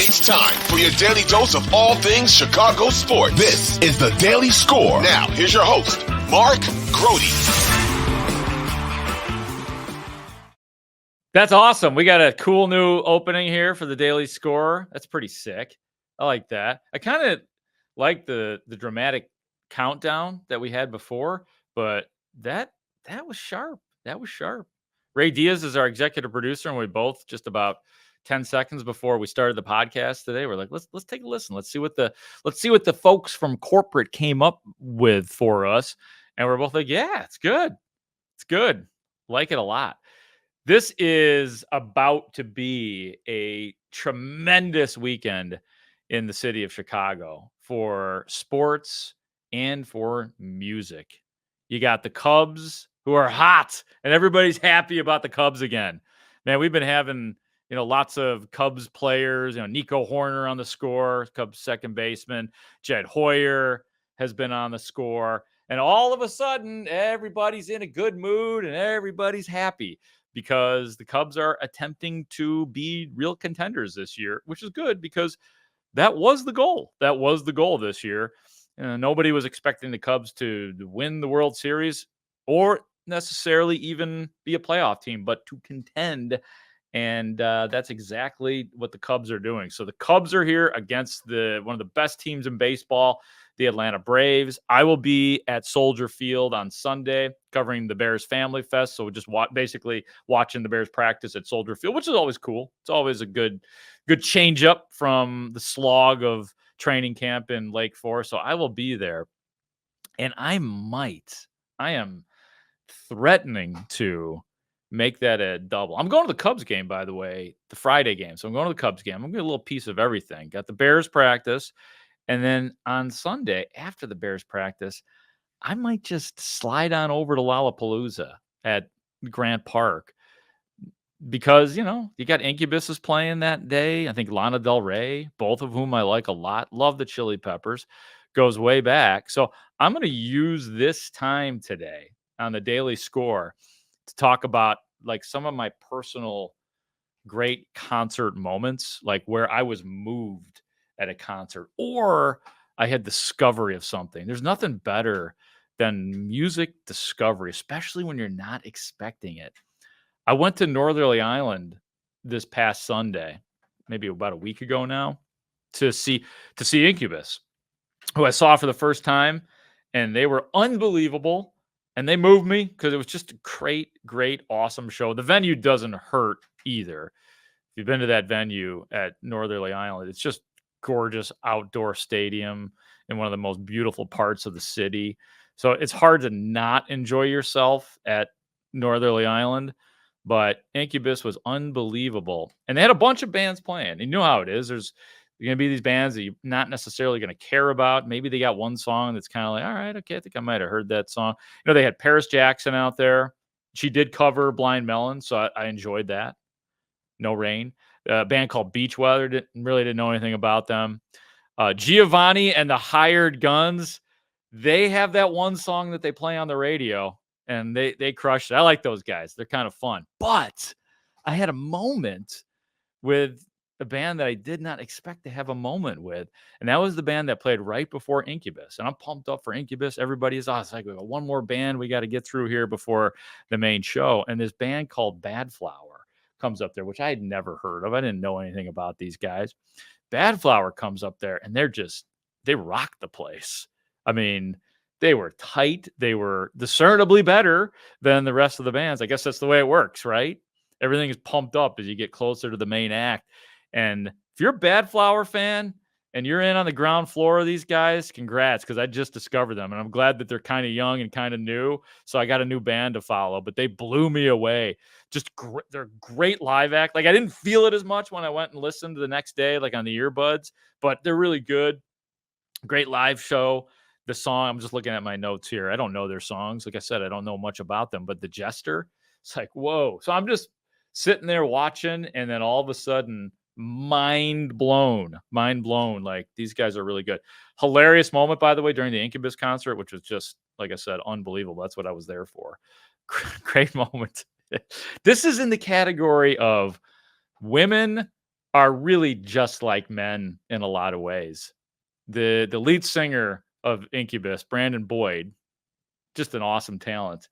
It's time for your daily dose of all things Chicago sports. This is the Daily Score. Now, here's your host, Mark Grote. That's awesome. We got a cool new opening here for the Daily Score. That's pretty sick. I like that. I kind of like the dramatic countdown that we had before, but that was sharp. That was sharp. Ray Diaz is our executive producer, and we both just about 10 seconds before we started the podcast today, we're like, let's take a listen. Let's see what the folks from corporate came up with for us. And we're both like, yeah, it's good. It's good. Like it a lot. This is about to be a tremendous weekend in the city of Chicago for sports and for music. You got the Cubs, who are hot, and everybody's happy about the Cubs again. Man, we've been having, lots of Cubs players, Nico Horner on the score, Cubs second baseman, Jed Hoyer has been on the score, and all of a sudden, everybody's in a good mood and everybody's happy because the Cubs are attempting to be real contenders this year, which is good because that was the goal. That was the goal this year. Nobody was expecting the Cubs to win the World Series or necessarily even be a playoff team, but to contend. And that's exactly what the Cubs are doing. So the Cubs are here against one of the best teams in baseball, the Atlanta Braves. I will be at Soldier Field on Sunday covering the Bears Family Fest. So we're just basically watching the Bears practice at Soldier Field, which is always cool. It's always a good change up from the slog of training camp in Lake Forest. So I will be there. And I am threatening to make that a double. I'm going to the Cubs game, by the way, the Friday game. So I'm going to the Cubs game. I'm going to get a little piece of everything. Got the Bears practice. And then on Sunday, after the Bears practice, I might just slide on over to Lollapalooza at Grant Park because, you got Incubus is playing that day. I think Lana Del Rey, both of whom I like a lot. Love the Chili Peppers. Goes way back. So I'm going to use this time today on the Daily Score to talk about like some of my personal great concert moments, like where I was moved at a concert or I had discovery of something. There's nothing better than music discovery, especially when you're not expecting it. I went to Northerly Island this past Sunday, maybe about a week ago now, to see Incubus, who I saw for the first time, and they were unbelievable. And they moved me because it was just a great, awesome show. The venue doesn't hurt either. If you've been to that venue at Northerly Island, it's just gorgeous outdoor stadium in one of the most beautiful parts of the city. So it's hard to not enjoy yourself at Northerly Island. But Incubus was unbelievable. And they had a bunch of bands playing. You know how it is. There's going to be these bands that you're not necessarily going to care about. Maybe they got one song that's kind of like, all right, okay, I think I might have heard that song. They had Paris Jackson out there. She did cover Blind Melon, so I enjoyed that. No Rain. A band called Beach Weather. Didn't know anything about them. Giovanni and the Hired Guns. They have that one song that they play on the radio, and they crushed it. I like those guys. They're kind of fun. But I had a moment with a band that I did not expect to have a moment with. And that was the band that played right before Incubus. And I'm pumped up for Incubus. Everybody is awesome. Like, we got one more band we got to get through here before the main show. And this band called Bad Flower comes up there, which I had never heard of. I didn't know anything about these guys. Bad Flower comes up there and they rocked the place. I mean, they were tight. They were discernibly better than the rest of the bands. I guess that's the way it works, right? Everything is pumped up as you get closer to the main act. And if you're a Bad Flower fan and you're in on the ground floor of these guys, congrats, because I just discovered them. And I'm glad that they're kind of young and kind of new. So I got a new band to follow, but they blew me away. Just they're great live act. Like, I didn't feel it as much when I went and listened the next day, like on the earbuds, but they're really good. Great live show. The song, I'm just looking at my notes here. I don't know their songs. Like I said, I don't know much about them, but The Jester, it's like, whoa. So I'm just sitting there watching, and then all of a sudden, mind blown. Like, these guys are really good. Hilarious moment, by the way, during the Incubus concert, which was just, like I said, unbelievable. That's what I was there for. Great moment. This is in the category of women are really just like men in a lot of ways. The lead singer of Incubus, Brandon Boyd, just an awesome talent.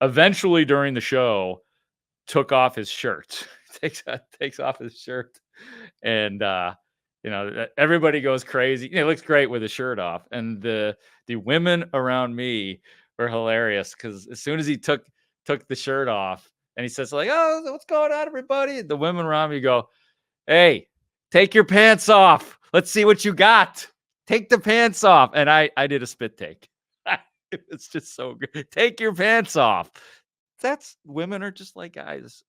Eventually during the show, took off his shirt, takes off his shirt, and everybody goes crazy. He looks great with his shirt off, and the women around me were hilarious because as soon as he took the shirt off, and he says like, "Oh, what's going on, everybody?" The women around me go, "Hey, take your pants off. Let's see what you got. Take the pants off." And I did a spit take. It's just so good. Take your pants off. That's Women are just like guys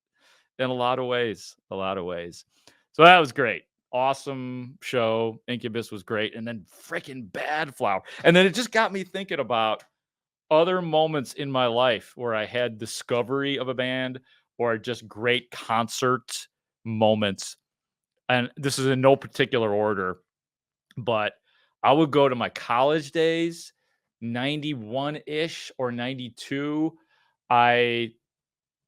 in a lot of ways. A lot of ways. So that was great. Awesome show. Incubus was great. And then freaking Bad Flower. And then it just got me thinking about other moments in my life where I had discovery of a band or just great concert moments. And this is in no particular order, but I would go to my college days, 91-ish or 92. I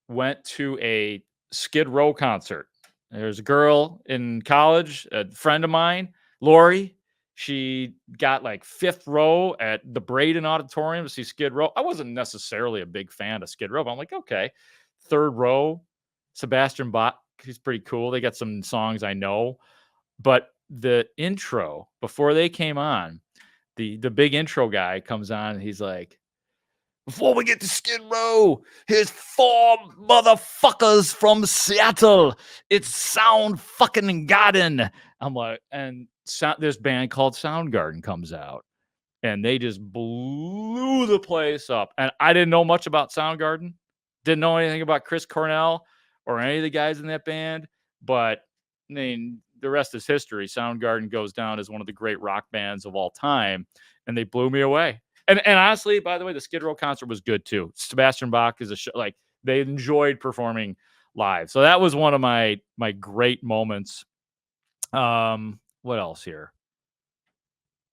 went to a Skid Row concert. There's a girl in college, a friend of mine, Lori. She got like 5th row at the Braden Auditorium to see Skid Row. I wasn't necessarily a big fan of Skid Row, but I'm like, okay. 3rd row, Sebastian Bach. He's pretty cool. They got some songs I know. But the intro, before they came on, the big intro guy comes on and he's like, "Before we get to Skid Row, here's 4 motherfuckers from Seattle. It's Soundgarden." I'm like, and this band called Soundgarden comes out, and they just blew the place up. And I didn't know much about Soundgarden, didn't know anything about Chris Cornell or any of the guys in that band, but I mean, the rest is history. Soundgarden goes down as one of the great rock bands of all time, and they blew me away. And honestly, by the way, the Skid Row concert was good too. Sebastian Bach is a show, like they enjoyed performing live. So that was one of my great moments. What else here?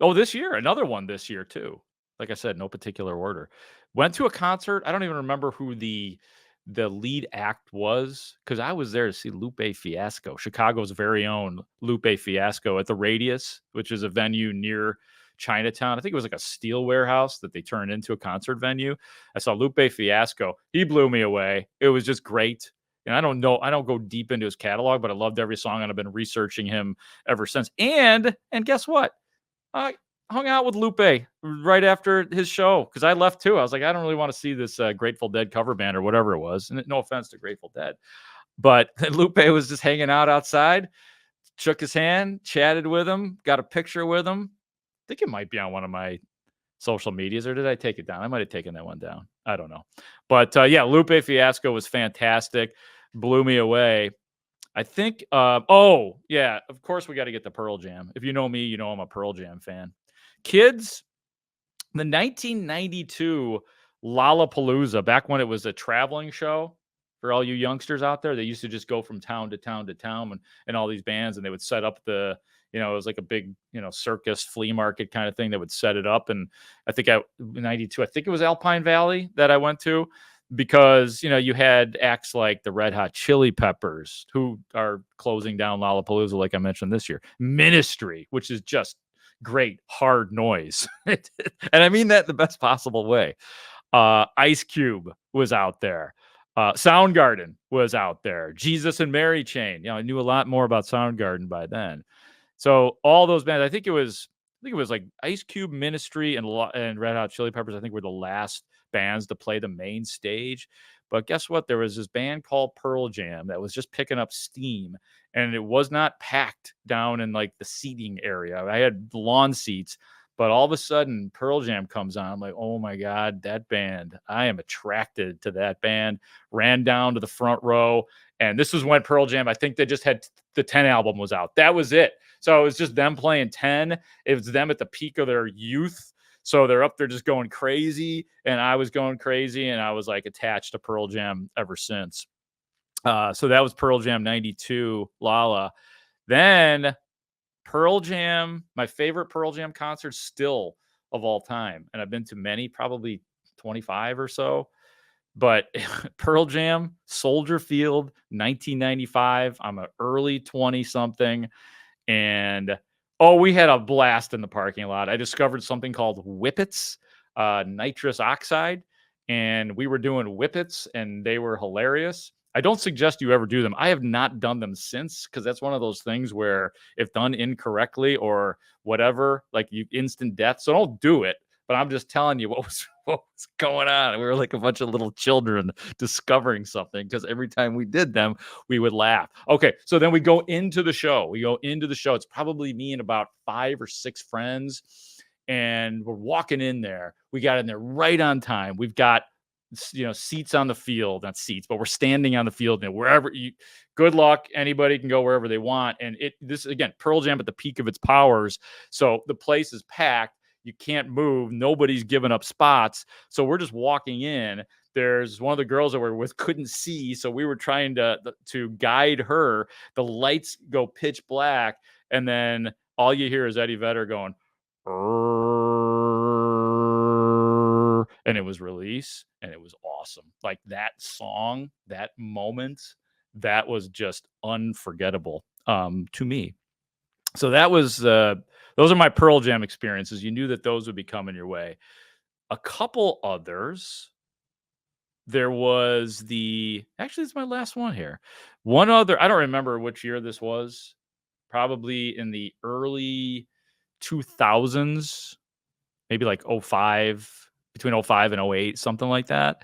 Oh, this year, another one this year too. Like I said, no particular order. Went to a concert. I don't even remember who the lead act was because I was there to see Lupe Fiasco, Chicago's very own Lupe Fiasco at the Radius, which is a venue near Chinatown. I think it was like a steel warehouse that they turned into a concert venue. I saw Lupe Fiasco. He blew me away. It was just great. And I don't go deep into his catalog, but I loved every song and I've been researching him ever since. And guess what? I hung out with Lupe right after his show because I left too. I was like, I don't really want to see this Grateful Dead cover band or whatever it was. And no offense to Grateful Dead, but Lupe was just hanging out outside, shook his hand, chatted with him, got a picture with him. I think it might be on one of my social medias, or did I take it down? I might have taken that one down. I don't know. But yeah, Lupe Fiasco was fantastic. Blew me away. I think, oh, yeah, of course we got to get the Pearl Jam. If you know me, you know I'm a Pearl Jam fan. Kids, the 1992 Lollapalooza, back when it was a traveling show for all you youngsters out there, they used to just go from town to town to town and all these bands, and they would set up it was like a big, circus flea market kind of thing that would set it up. And I think 92, I think it was Alpine Valley that I went to, because you had acts like the Red Hot Chili Peppers, who are closing down Lollapalooza, like I mentioned this year. Ministry, which is just great hard noise, and I mean that in the best possible way. Ice Cube was out there. Soundgarden was out there. Jesus and Mary Chain. I knew a lot more about Soundgarden by then. So all those bands, I think it was like Ice Cube, Ministry, and Red Hot Chili Peppers, I think, were the last bands to play the main stage. But guess what? There was this band called Pearl Jam that was just picking up steam, and it was not packed down in like the seating area. I had lawn seats, but all of a sudden Pearl Jam comes on. I'm like, oh my God, that band. I am attracted to that band. Ran down to the front row. And this was when Pearl Jam, I think they just had the 10 album was out. That was it. So it was just them playing 10. It was them at the peak of their youth. So they're up there just going crazy. And I was going crazy. And I was like attached to Pearl Jam ever since. So that was Pearl Jam 92, Lolla. Then Pearl Jam, my favorite Pearl Jam concert still of all time. And I've been to many, probably 25 or so. But Pearl Jam, Soldier Field, 1995. I'm an early 20 something. And we had a blast in the parking lot. I discovered something called whippets, nitrous oxide, and we were doing whippets, and they were hilarious. I don't suggest you ever do them. I have not done them since, because that's one of those things where if done incorrectly or whatever, like you instant death. So don't do it. But I'm just telling you what was going on. We were like a bunch of little children discovering something, because every time we did them, we would laugh. Okay, so then we go into the show. It's probably me and about 5 or 6 friends, and we're walking in there. We got in there right on time. We've got seats on the field, not seats, but we're standing on the field, and wherever you, good luck. Anybody can go wherever they want. And this again, Pearl Jam at the peak of its powers. So the place is packed. You can't move. Nobody's giving up spots. So we're just walking in. There's one of the girls that we're with couldn't see, so we were trying to guide her. The lights go pitch black, and then all you hear is Eddie Vedder going, and it was Release, and it was awesome. Like that song, that moment, that was just unforgettable to me. So that was those are my Pearl Jam experiences. You knew that those would be coming your way. A couple others. There was actually, it's my last one here. One other, I don't remember which year this was. Probably in the early 2000s, maybe like 05, between 05 and 08, something like that.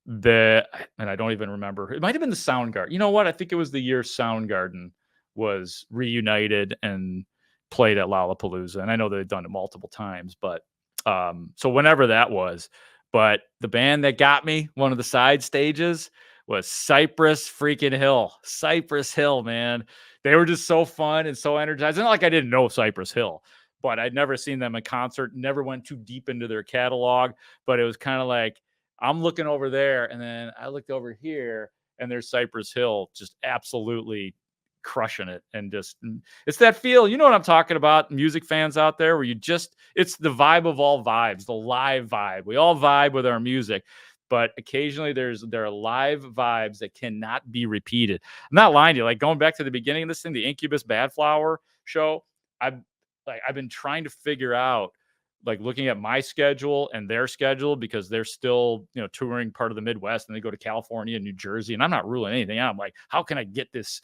And I don't even remember. It might have been the Soundgarden. You know what? I think it was the year Soundgarden was reunited and played at Lollapalooza. And I know they've done it multiple times, but so whenever that was. But the band that got me, one of the side stages, was Cypress freaking Hill. Cypress Hill, man. They were just so fun and so energized. It's not like I didn't know Cypress Hill, but I'd never seen them in concert, never went too deep into their catalog. But it was kind of like, I'm looking over there, and then I looked over here, and there's Cypress Hill just absolutely crushing it. And just, it's that feel, you know what I'm talking about, music fans out there, where it's the vibe of all vibes, the live vibe. We all vibe with our music, but occasionally there are live vibes that cannot be repeated. I'm not lying to you. Like going back to the beginning of this thing, the Incubus Bad Flower show, I've been trying to figure out, like looking at my schedule and their schedule, because they're still, touring part of the Midwest, and they go to California and New Jersey, and I'm not ruling anything out. I'm like, how can I get this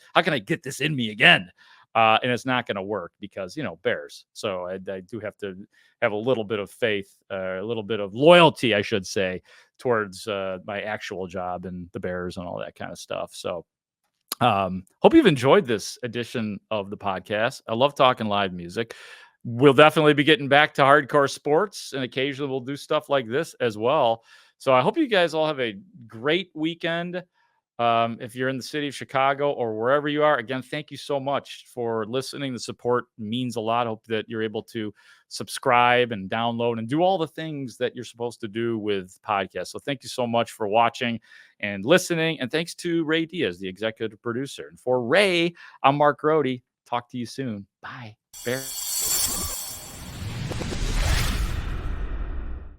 in me again? And it's not going to work because, Bears. So I do have to have a little bit of faith, a little bit of loyalty, I should say, towards my actual job and the Bears and all that kind of stuff. So hope you've enjoyed this edition of the podcast. I love talking live music. We'll definitely be getting back to hardcore sports, and occasionally we'll do stuff like this as well. So I hope you guys all have a great weekend. If you're in the city of Chicago or wherever you are, again, thank you so much for listening. The support means a lot. I hope that you're able to subscribe and download and do all the things that you're supposed to do with podcasts. So thank you so much for watching and listening. And thanks to Ray Diaz, the executive producer. And for Ray, I'm Mark Grote. Talk to you soon. Bye. Bear.